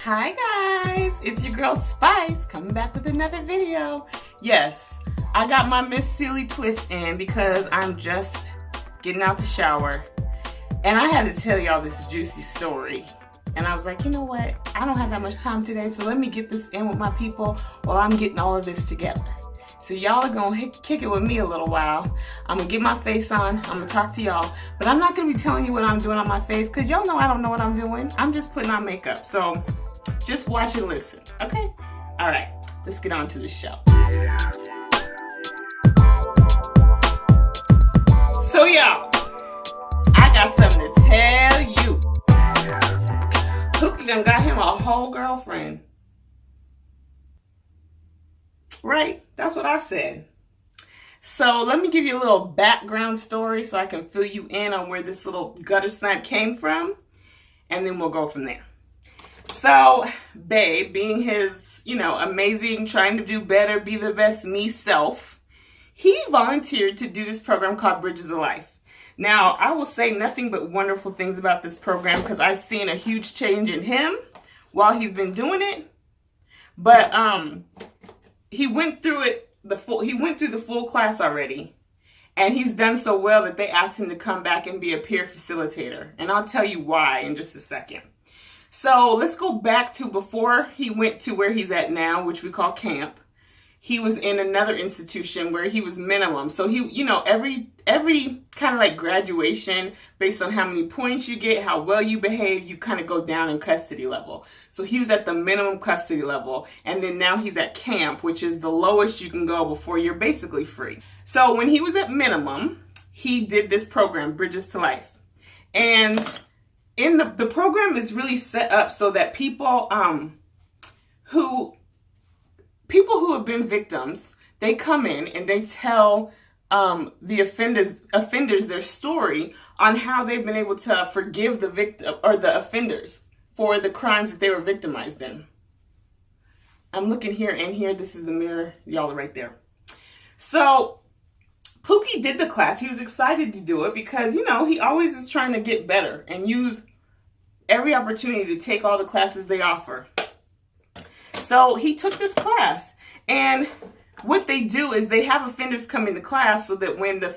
Hi guys, it's your girl Spice coming back with another video. Yes, I got my Miss Silly twist in because I'm just getting out the shower and I had to tell y'all this juicy story. And I was like, you know what? I don't have that much time today, so let me get this in with my people while I'm getting all of this together. So y'all are gonna kick it with me a little while. I'm gonna get my face on, I'm gonna talk to y'all, but I'm not gonna be telling you what I'm doing on my face because y'all know I don't know what I'm doing. I'm just putting on makeup, so just watch and listen, okay? All right, let's get on to the show. So y'all, I got something to tell you. Pookey done got him a whole girlfriend. Right, that's what I said. So let me give you a little background story so I can fill you in on where this little gutter snipe came from, and then we'll go from there. So, babe, being his, amazing, trying to do better, be the best me self, he volunteered to do this program called Bridges of Life. Now, I will say nothing but wonderful things about this program because I've seen a huge change in him while he's been doing it. But he went through the full class already, and he's done so well that they asked him to come back and be a peer facilitator. And I'll tell you why in just a second. So let's go back to before he went to where he's at now, which we call camp. He was in another institution where he was minimum. So he, every kind of like graduation, based on how many points you get, how well you behave, you kind of go down in custody level. So he was at the minimum custody level. And then now he's at camp, which is the lowest you can go before you're basically free. So when he was at minimum, he did this program, Bridges to Life. And in the program is really set up so that people who have been victims, they come in and they tell the offenders their story on how they've been able to forgive the victim or the offenders for the crimes that they were victimized in. I'm looking here and here. This is the mirror. Y'all are right there. So Pookey did the class. He was excited to do it because, he always is trying to get better and use every opportunity to take all the classes they offer. So he took this class, and what they do is they have offenders come into class so that when the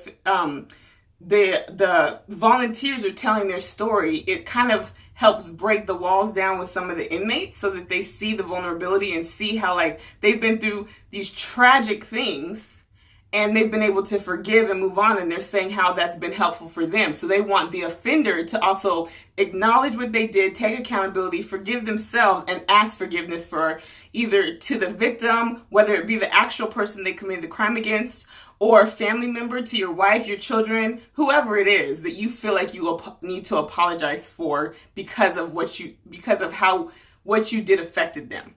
volunteers are telling their story, it kind of helps break the walls down with some of the inmates so that they see the vulnerability and see how they've been through these tragic things and they've been able to forgive and move on, and they're saying how that's been helpful for them. So they want the offender to also acknowledge what they did, take accountability, forgive themselves, and ask forgiveness for either to the victim, whether it be the actual person they committed the crime against, or a family member, to your wife, your children, whoever it is that you feel like you need to apologize for because of how what you did affected them.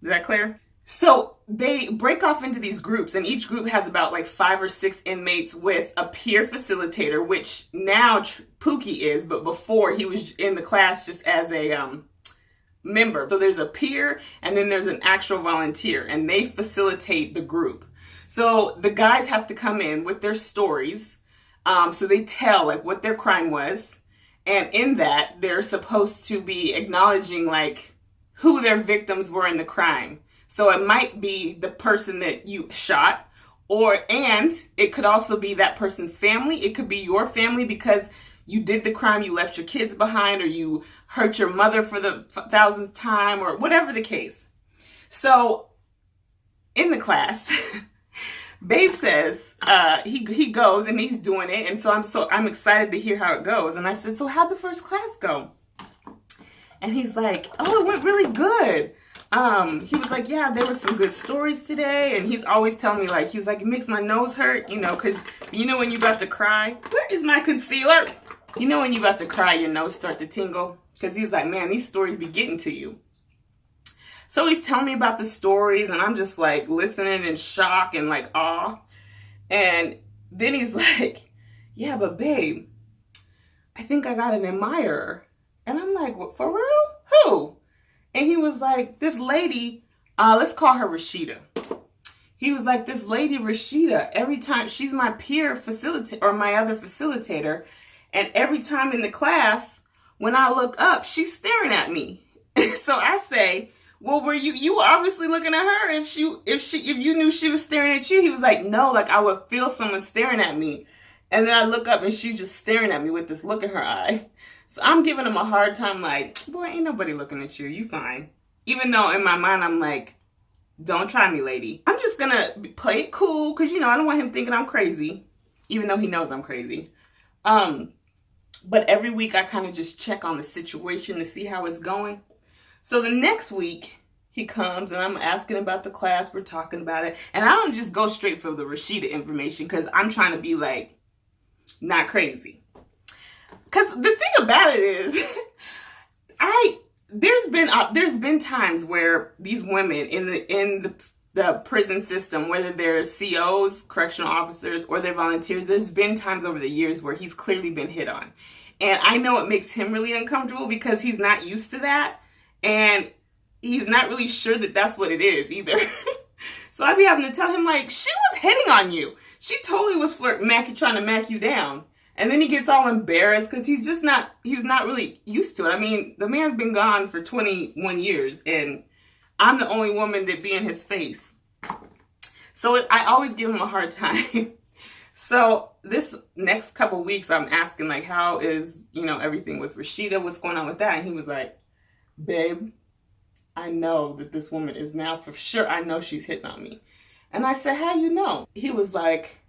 Is that clear? So they break off into these groups, and each group has about 5 or 6 inmates with a peer facilitator, which now Pookey is, but before he was in the class just as a member. So there's a peer, and then there's an actual volunteer, and they facilitate the group. So the guys have to come in with their stories. So they tell what their crime was, and in that they're supposed to be acknowledging who their victims were in the crime. So it might be the person that you shot, and it could also be that person's family. It could be your family because you did the crime, you left your kids behind, or you hurt your mother for the 1,000th time, or whatever the case. So in the class, Babe says he goes and he's doing it, and I'm excited to hear how it goes. And I said, so how'd the first class go? And he's like, oh, it went really good. He was like, yeah, there were some good stories today. And he's always telling me it makes my nose hurt, because when you about to cry, where is my concealer? When you about to cry, your nose start to tingle, because he's like, man, these stories be getting to you. So he's telling me about the stories, and I'm just listening in shock and awe. And then he's like, yeah, but babe, I think I got an admirer. And I'm like, what, for real? Who? And he was like, this lady, let's call her Rashida. He was like, this lady Rashida, every time, she's my peer facilitator, or my other facilitator. And every time in the class, when I look up, she's staring at me. So I say, well, were you were obviously looking at her if you knew she was staring at you? He was like, no, like I would feel someone staring at me. And then I look up and she's just staring at me with this look in her eye. So I'm giving him a hard time, like, boy, ain't nobody looking at you. You fine. Even though in my mind I'm like, don't try me, lady. I'm just gonna play it cool because, you know, I don't want him thinking I'm crazy, even though he knows I'm crazy. But every week I kind of just check on the situation to see how it's going. So the next week he comes and I'm asking about the class. We're talking about it. And I don't just go straight for the Rashida information because I'm trying to be like, not crazy. Because the thing about it is, there's been times where these women in the prison system, whether they're COs, correctional officers, or they're volunteers, there's been times over the years where he's clearly been hit on. And I know it makes him really uncomfortable because he's not used to that. And he's not really sure that that's what it is either. So I be having to tell him, like, she was hitting on you. She totally was trying to mac you down. And then he gets all embarrassed because he's not really used to it. I mean, the man's been gone for 21 years and I'm the only woman that be in his face. So I always give him a hard time. So this next couple weeks, I'm asking, like, how is, you know, everything with Rashida? What's going on with that? And he was like, babe, I know that this woman is now for sure. I know she's hitting on me. And I said, how you know? He was like,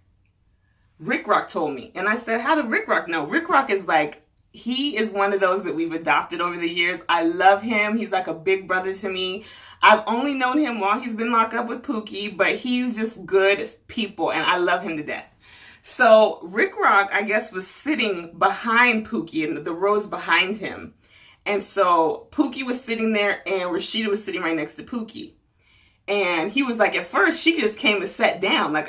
Rick Rock told me. And I said, how did Rick Rock know? Rick Rock is like, he is one of those that we've adopted over the years. I love him. He's like a big brother to me. I've only known him while he's been locked up with Pookey, but he's just good people and I love him to death. So Rick Rock, I guess, was sitting behind Pookey and the rows behind him. And so Pookey was sitting there and Rashida was sitting right next to Pookey. And he was like, at first, she just came and sat down. Like,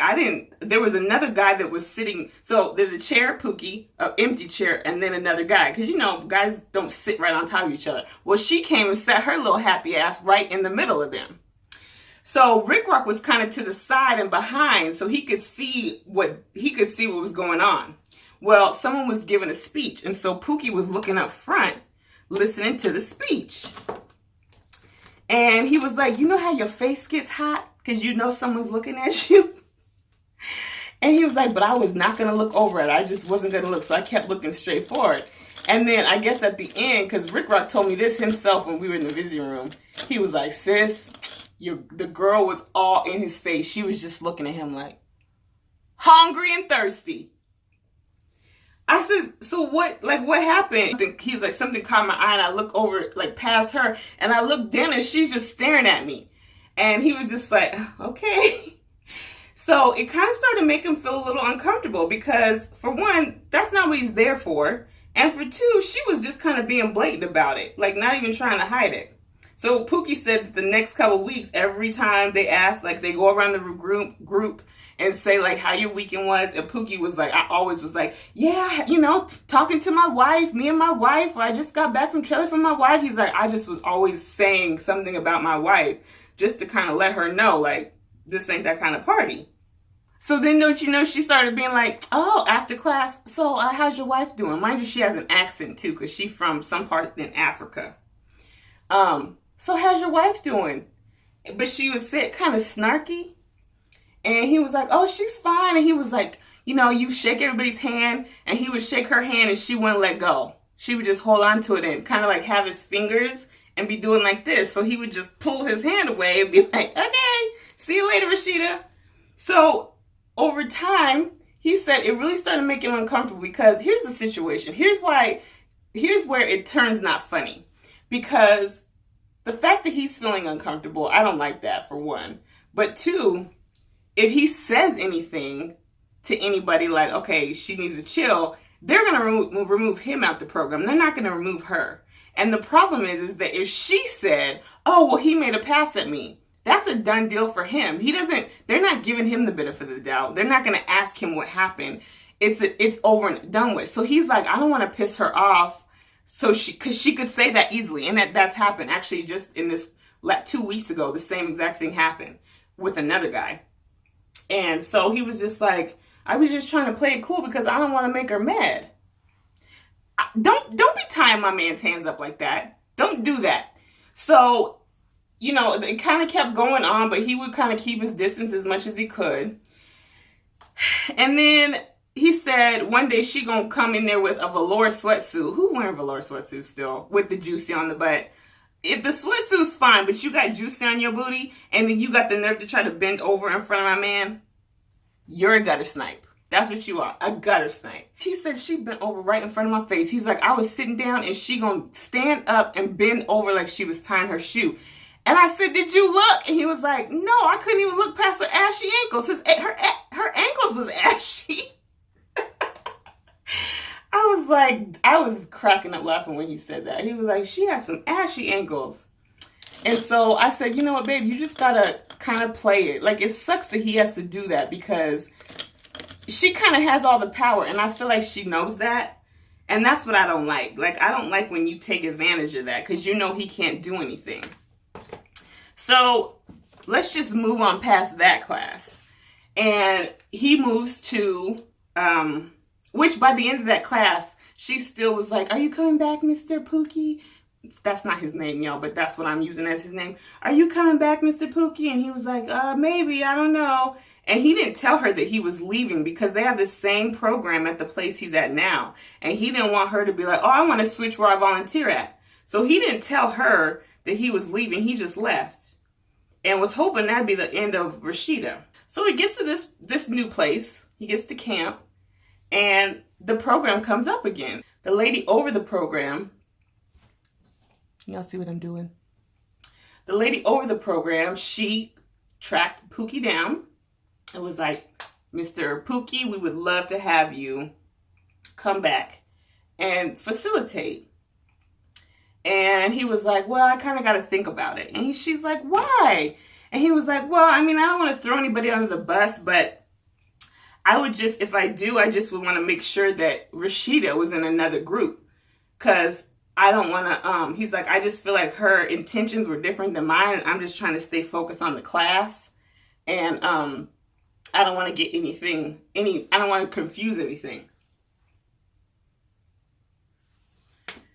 there was another guy that was sitting. So there's a chair, Pookey, an empty chair, and then another guy. Because, you know, guys don't sit right on top of each other. Well, she came and sat her little happy ass right in the middle of them. So Rick Rock was kind of to the side and behind so he could see what was going on. Well, someone was giving a speech. And so Pookey was looking up front, listening to the speech. And he was like, you know how your face gets hot because you know someone's looking at you? And he was like, but I was not going to look over it. I just wasn't going to look. So I kept looking straight forward. And then I guess at the end, because Rick Rock told me this himself when we were in the visiting room, he was like, sis, the girl was all in his face. She was just looking at him like, hungry and thirsty. I said, so what happened? He's like, something caught my eye and I look over, like past her and I look down and she's just staring at me. And he was just like, okay. So it kind of started to make him feel a little uncomfortable because for one, that's not what he's there for. And for two, she was just kind of being blatant about it, like not even trying to hide it. So Pookey said that the next couple of weeks, every time they ask, like they go around the group and say like how your weekend was, and Pookey was like, I always was like, yeah, you know, talking to my wife, me and my wife, or I just got back from trailer from my wife. He's like, I just was always saying something about my wife just to kind of let her know, like, this ain't that kind of party. So then, don't you know, she started being like, oh, after class, so how's your wife doing? Mind you, she has an accent too, because she's from some part in Africa. So how's your wife doing? But she was kind of snarky. And he was like, oh, she's fine. And he was like, you know, you shake everybody's hand. And he would shake her hand and she wouldn't let go. She would just hold on to it and kind of like have his fingers and be doing like this. So he would just pull his hand away and be like, okay, see you later, Rashida. So over time, he said it really started making him uncomfortable because here's the situation. Here's where it turns not funny. Because the fact that he's feeling uncomfortable, I don't like that for one. But two, if he says anything to anybody like, okay, she needs to chill, they're going to remove him out the program. They're not going to remove her. And the problem is that if she said, oh, well, he made a pass at me, that's a done deal for him. They're not giving him the benefit of the doubt. They're not going to ask him what happened. It's over and done with. So he's like, I don't want to piss her off. So because she could say that easily. And that's happened. Actually, just in this 2 weeks ago, the same exact thing happened with another guy. And so he was just like, I was just trying to play it cool because I don't want to make her mad. Don't be tying my man's hands up like that. Don't do that. So, you know, it kind of kept going on, but he would kind of keep his distance as much as he could. And then he said one day she gonna come in there with a velour sweatsuit. Who wearing velour sweatsuits still? With the juicy on the butt. If the sweatsuit's fine, but you got juicy on your booty, and then you got the nerve to try to bend over in front of my man, you're a gutter snipe. That's what you are, a gutter snipe. He said she bent over right in front of my face. He's like, I was sitting down and she gonna stand up and bend over like she was tying her shoe. And I said, did you look? And he was like, no, I couldn't even look past her ashy ankles. Her ankles was ashy. I was cracking up laughing when he said that. He was like, she has some ashy ankles. And so I said, you know what, babe, you just gotta kind of play it. Like, it sucks that he has to do that because she kind of has all the power. And I feel like she knows that. And that's what I don't like. Like, I don't like when you take advantage of that because you know he can't do anything. So let's just move on past that class. And he moves to, which by the end of that class, she still was like, are you coming back, Mr. Pookey? That's not his name, y'all, but that's what I'm using as his name. Are you coming back, Mr. Pookey? And he was like, maybe, I don't know. And he didn't tell her that he was leaving because they have the same program at the place he's at now. And he didn't want her to be like, oh, I want to switch where I volunteer at. So he didn't tell her that he was leaving. He just left and was hoping that'd be the end of Rashida. So he gets to this new place. He gets to camp. And the program comes up again. The lady over the program, y'all see what I'm doing? The lady over the program, she tracked Pookey down and was like, Mr. Pookey, we would love to have you come back and facilitate. And he was like, well, I kind of got to think about it. And she's like, why? And he was like, well, I mean, I don't want to throw anybody under the bus, but I would just, if I do, I just would want to make sure that Rashida was in another group. Because I don't want to, he's like, I just feel like her intentions were different than mine. And I'm just trying to stay focused on the class. And I don't want to get I don't want to confuse anything.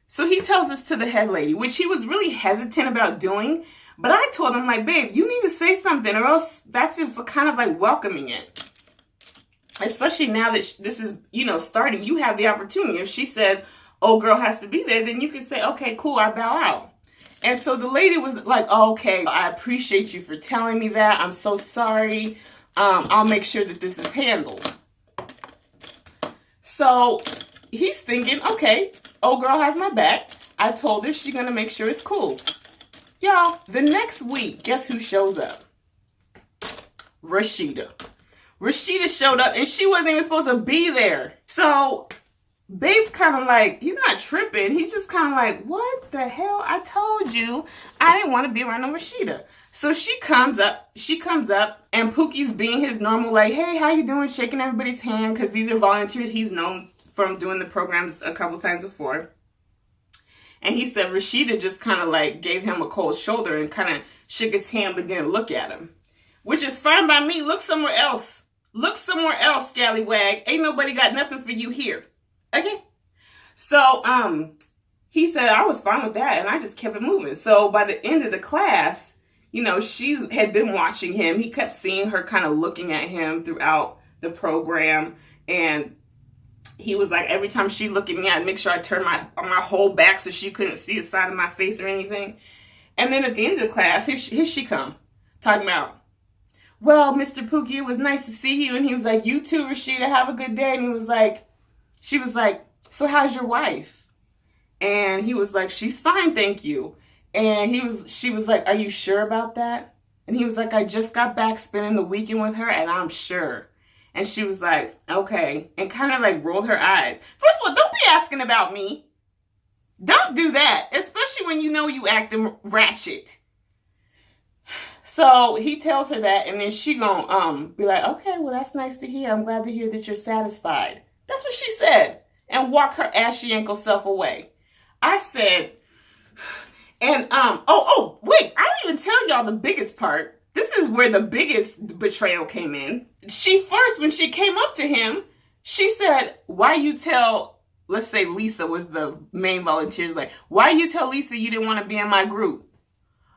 So he tells this to the head lady, which he was really hesitant about doing. But I told him, like, babe, you need to say something or else that's just kind of like welcoming it. Especially now that this is, you know, starting, you have the opportunity. If she says, oh, girl has to be there, then you can say, okay, cool, I bow out. And so the lady was like, oh, okay, I appreciate you for telling me that. I'm so sorry. I'll make sure that this is handled. So he's thinking, okay, old girl has my back. I told her she's going to make sure it's cool. Y'all, the next week, guess who shows up? Rashida. Rashida showed up and she wasn't even supposed to be there. So Babe's kind of like, he's not tripping. He's just kind of like, what the hell? I told you I didn't want to be around no Rashida. So she comes up and Pookey's being his normal, like, hey, how you doing? Shaking everybody's hand because these are volunteers he's known from doing the programs a couple times before. And he said Rashida just kind of like gave him a cold shoulder and kind of shook his hand but didn't look at him. Which is fine by me. Look somewhere else. Look somewhere else, scallywag. Ain't nobody got nothing for you here. Okay? So, he said I was fine with that and I just kept it moving. So by the end of the class, you know, she had been watching him. He kept seeing her kind of looking at him throughout the program. And he was like, every time she looked at me, I'd make sure I turned my whole back so she couldn't see the side of my face or anything. And then at the end of the class, here she come, talking about, well, Mr. Pookey, it was nice to see you. And he was like, you too, Rashida, have a good day. And she was like, so how's your wife? And he was like, she's fine, thank you. And she was like, are you sure about that? And he was like, I just got back spending the weekend with her and I'm sure. And she was like, okay. And kind of like rolled her eyes. First of all, don't be asking about me. Don't do that. Especially when you know you acting ratchet. So he tells her that and then she gonna be like, okay, well, that's nice to hear. I'm glad to hear that you're satisfied. That's what she said. And walk her ashy ankle self away. I said, and, wait, I didn't even tell y'all the biggest part. This is where the biggest betrayal came in. When she came up to him, she said, why you tell, let's say Lisa was the main volunteer, like, why you tell Lisa you didn't want to be in my group?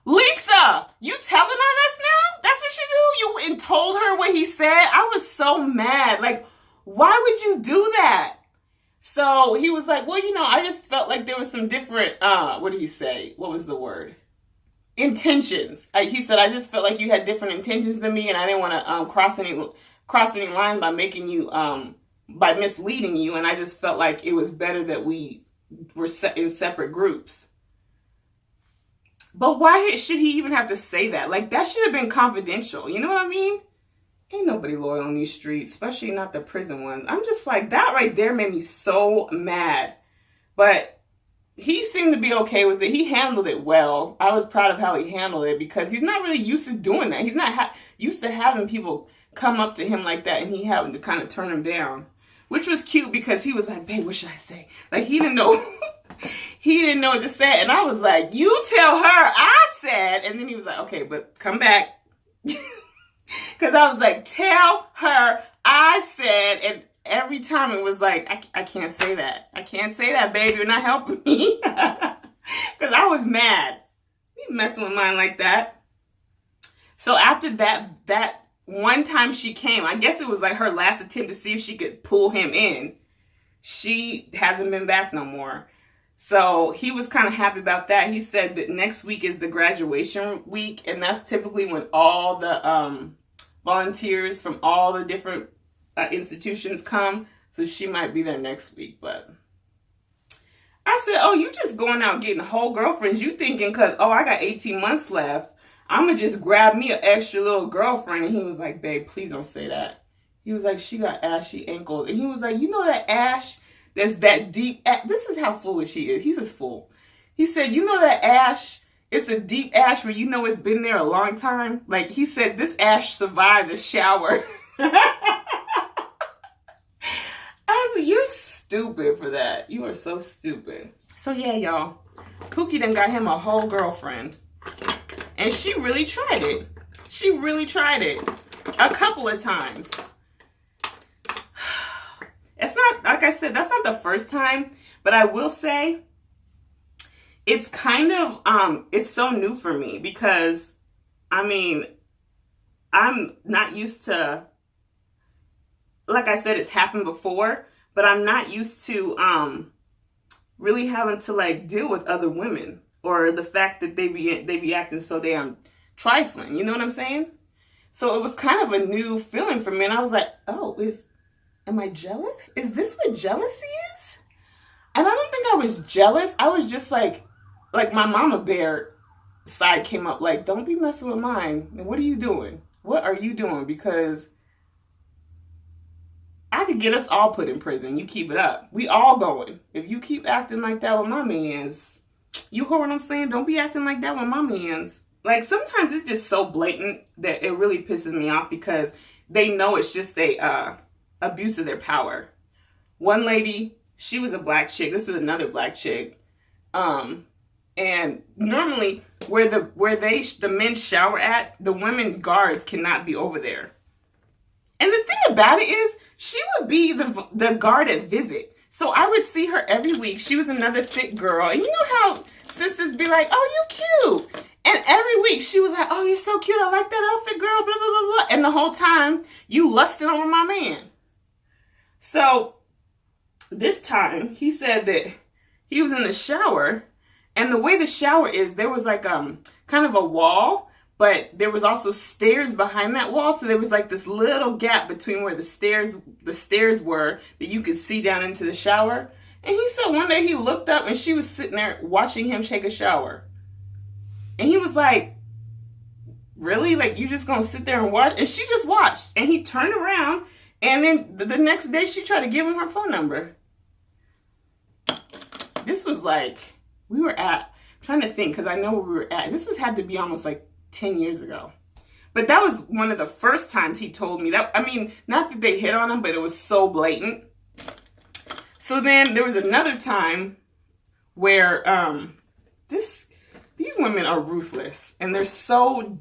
Lisa, you telling on us now? That's what you do? You went and told her what he said? I was so mad. Like, why would you do that? So he was like, well, I just felt like there was some different, what did he say? What was the word? Intentions. He said, I just felt like you had different intentions than me, and I didn't want to cross any lines by making you, by misleading you, and I just felt like it was better that we were in separate groups. But why should he even have to say that? Like, that should have been confidential. You know what I mean? Ain't nobody loyal on these streets, especially not the prison ones. I'm just like, that right there made me so mad. But he seemed to be okay with it. He handled it well. I was proud of how he handled it because he's not really used to doing that. He's not used to having people come up to him like that and he having to kind of turn him down. Which was cute because he was like, babe, what should I say? Like, he didn't know. He didn't know what to say. And I was like, you tell her I said. And then he was like, okay, but come back. Because I was like, tell her I said. And every time it was like, I can't say that. I can't say that, babe. You're not helping me. Because I was mad. You messing with mine like that. So after that one time she came, I guess it was like her last attempt to see if she could pull him in. She hasn't been back no more. So he was kind of happy about that. He said that next week is the graduation week, and that's typically when all the volunteers from all the different institutions come. So she might be there next week. But I said, oh, you just going out getting whole girlfriends. You thinking because, oh, I got 18 months left, I'm going to just grab me an extra little girlfriend. And he was like, babe, please don't say that. He was like, she got ashy ankles. And he was like, you know that ash that's that deep? This is how foolish he is. He's just fool. He said, you know that ash? It's a deep ash where you know it's been there a long time. Like, he said, this ash survived a shower. I was like, you're stupid for that. You are so stupid. So yeah, y'all. Pookey done got him a whole girlfriend. And she really tried it. She really tried it. A couple of times. It's not, like I said, that's not the first time. But I will say, it's kind of, it's so new for me. Because, I mean, I'm not used to, like I said, it's happened before. But I'm not used to really having to, like, deal with other women. Or the fact that they be acting so damn trifling. You know what I'm saying? So it was kind of a new feeling for me. And I was like, oh, am I jealous? Is this what jealousy is? And I don't think I was jealous. I was just like my mama bear side came up. Like, don't be messing with mine. What are you doing? What are you doing? Because I could get us all put in prison. You keep it up. We all going. If you keep acting like that with my mans, you hear what I'm saying? Don't be acting like that with my mans. Like, sometimes it's just so blatant that it really pisses me off because they know it's just a abuse of their power. One lady, she was a black chick. This was another black chick. And normally where the men shower at, the women guards cannot be over there. And the thing about it is, she would be the guard at visit. So I would see her every week. She was another thick girl. And you know how sisters be like, oh, you cute. And every week she was like, oh, you're so cute. I like that outfit, girl, blah, blah, blah, blah. And the whole time you lusted over my man. So this time he said that he was in the shower. And the way the shower is, there was like kind of a wall. But there was also stairs behind that wall. So there was like this little gap between where the stairs were that you could see down into the shower. And he said one day he looked up and she was sitting there watching him take a shower. And he was like, really? Like, you just gonna sit there and watch? And she just watched. And he turned around. And then the next day she tried to give him her phone number. This was like, I'm trying to think because I know where we were at. This had to be almost like 10 years ago. But that was one of the first times he told me that. I mean, not that they hit on him, but it was so blatant. So then there was another time where these women are ruthless and they're so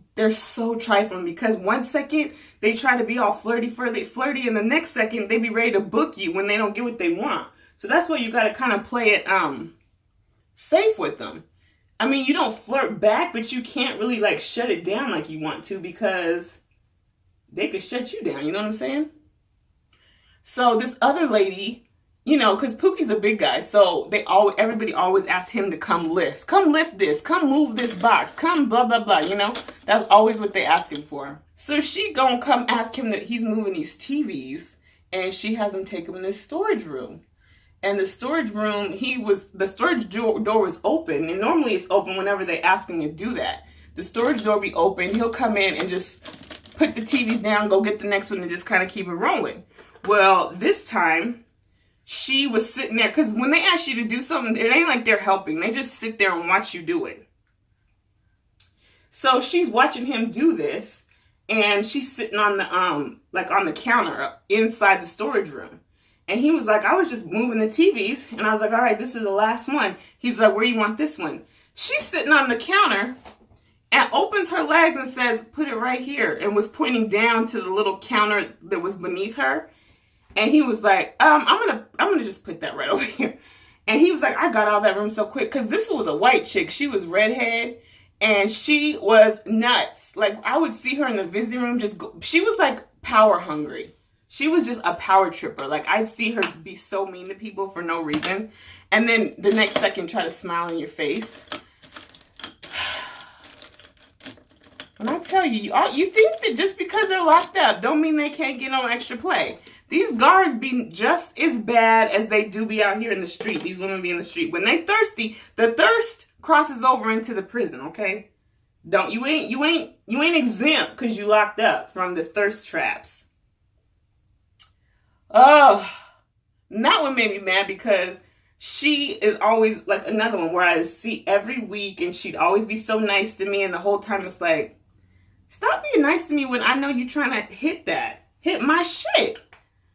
trifling because one second they try to be all flirty and the next second they be ready to book you when they don't get what they want. So that's why you got to kind of play it safe with them. I mean, you don't flirt back, but you can't really like shut it down like you want to, because they could shut you down. You know what I'm saying? So this other lady, you know, because Pookie's a big guy, so everybody always asks him to come lift this, come move this box, come blah blah blah. You know, that's always what they ask him for. So she gonna come ask him that he's moving these TVs, and she has him take him in this storage room. And the storage room, the storage door was open, and normally it's open whenever they ask him to do that. The storage door be open, he'll come in and just put the TVs down, go get the next one, and just kind of keep it rolling. Well, this time, she was sitting there, because when they ask you to do something, it ain't like they're helping. They just sit there and watch you do it. So she's watching him do this, and she's sitting on the on the counter inside the storage room. And he was like, I was just moving the TVs. And I was like, all right, this is the last one. He was like, where you want this one? She's sitting on the counter and opens her legs and says, put it right here. And was pointing down to the little counter that was beneath her. And he was like, I'm gonna just put that right over here. And he was like, I got out of that room so quick. Because this was a white chick. She was redhead. And she was nuts. Like, I would see her in the visiting room just go. She was like power hungry. She was just a power tripper. Like, I'd see her be so mean to people for no reason. And then the next second try to smile in your face. When I tell you, you think that just because they're locked up don't mean they can't get on extra play. These guards be just as bad as they do be out here in the street. These women be in the street. When they thirsty, the thirst crosses over into the prison, okay? You ain't exempt because you locked up from the thirst traps. Oh, that one made me mad, because she is always like another one where I see every week, and she'd always be so nice to me, and the whole time it's like, stop being nice to me when I know you're trying to hit my shit.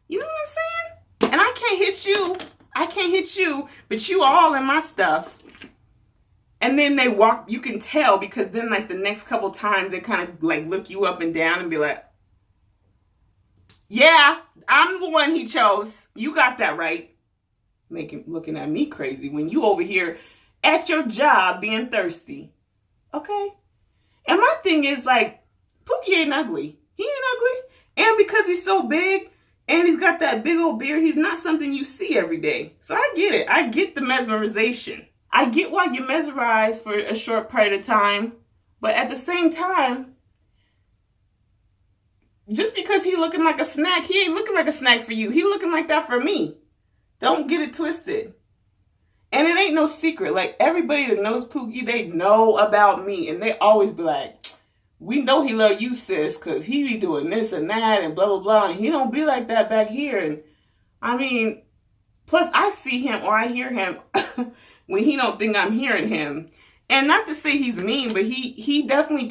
You know what I'm saying? And I can't hit you, but you all in my stuff. And then they walk, you can tell, because then like the next couple times they kind of like look you up and down and be like, yeah, I'm the one he chose. You got that right. Looking at me crazy when you over here at your job being thirsty. Okay? And my thing is like, Pookey ain't ugly. He ain't ugly. And because he's so big and he's got that big old beard, he's not something you see every day. So I get it. I get the mesmerization. I get why you're mesmerized for a short period of time. But at the same time, just because he looking like a snack, he ain't looking like a snack for you. He looking like that for me. Don't get it twisted. And it ain't no secret. Like, everybody that knows Pookey, they know about me. And they always be like, we know he love you, sis, because he be doing this and that and blah, blah, blah. And he don't be like that back here. And, I mean, plus I see him or I hear him when he don't think I'm hearing him. And not to say he's mean, but he definitely